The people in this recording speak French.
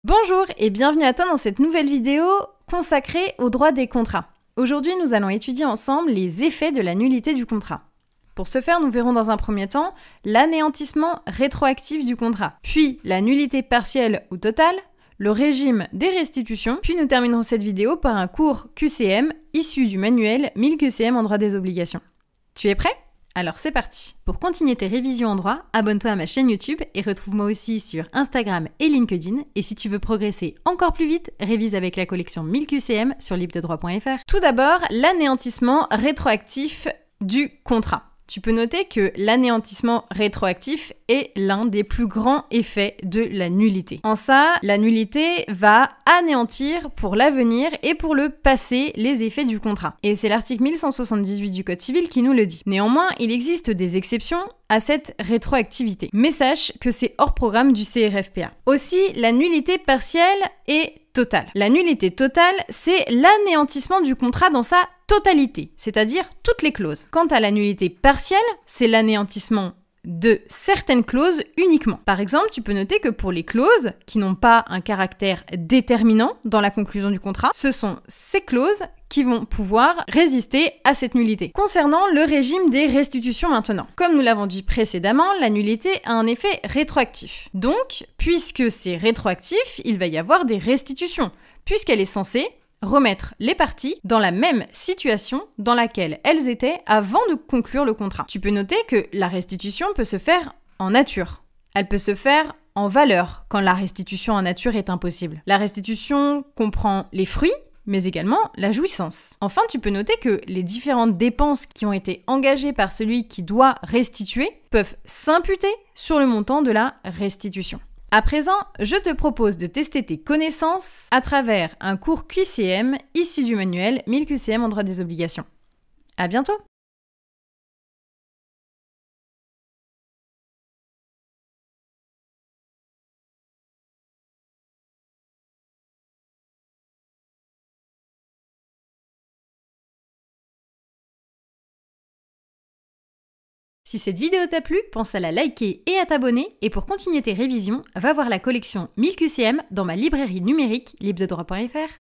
Bonjour et bienvenue à toi dans cette nouvelle vidéo consacrée au droit des contrats. Aujourd'hui, nous allons étudier ensemble les effets de la nullité du contrat. Pour ce faire, nous verrons dans un premier temps l'anéantissement rétroactif du contrat, puis la nullité partielle ou totale, le régime des restitutions, puis nous terminerons cette vidéo par un cours QCM issu du manuel 1000 QCM en droit des obligations. Tu es prêt ? Alors c'est parti. Pour continuer tes révisions en droit, abonne-toi à ma chaîne YouTube et retrouve-moi aussi sur Instagram et LinkedIn. Et si tu veux progresser encore plus vite, révise avec la collection 1000 QCM sur libredroit.fr. Tout d'abord, l'anéantissement rétroactif du contrat. Tu peux noter que l'anéantissement rétroactif est l'un des plus grands effets de la nullité. En ça, la nullité va anéantir pour l'avenir et pour le passé les effets du contrat. Et c'est l'article 1178 du Code civil qui nous le dit. Néanmoins, il existe des exceptions à cette rétroactivité. Mais sache que c'est hors programme du CRFPA. Aussi, la nullité partielle est totale. La nullité totale, c'est l'anéantissement du contrat dans sa totalité, c'est-à-dire toutes les clauses. Quant à la nullité partielle, c'est l'anéantissement de certaines clauses uniquement. Par exemple, tu peux noter que pour les clauses qui n'ont pas un caractère déterminant dans la conclusion du contrat, ce sont ces clauses qui vont pouvoir résister à cette nullité. Concernant le régime des restitutions maintenant. Comme nous l'avons dit précédemment, la nullité a un effet rétroactif. Donc, puisque c'est rétroactif, il va y avoir des restitutions, puisqu'elle est censée remettre les parties dans la même situation dans laquelle elles étaient avant de conclure le contrat. Tu peux noter que la restitution peut se faire en nature. Elle peut se faire en valeur quand la restitution en nature est impossible. La restitution comprend les fruits, mais également la jouissance. Enfin, tu peux noter que les différentes dépenses qui ont été engagées par celui qui doit restituer peuvent s'imputer sur le montant de la restitution. À présent, je te propose de tester tes connaissances à travers un cours QCM issu du manuel 1000 QCM en droit des obligations. À bientôt! Si cette vidéo t'a plu, pense à la liker et à t'abonner. Et pour continuer tes révisions, va voir la collection 1000 QCM dans ma librairie numérique libredroit.fr.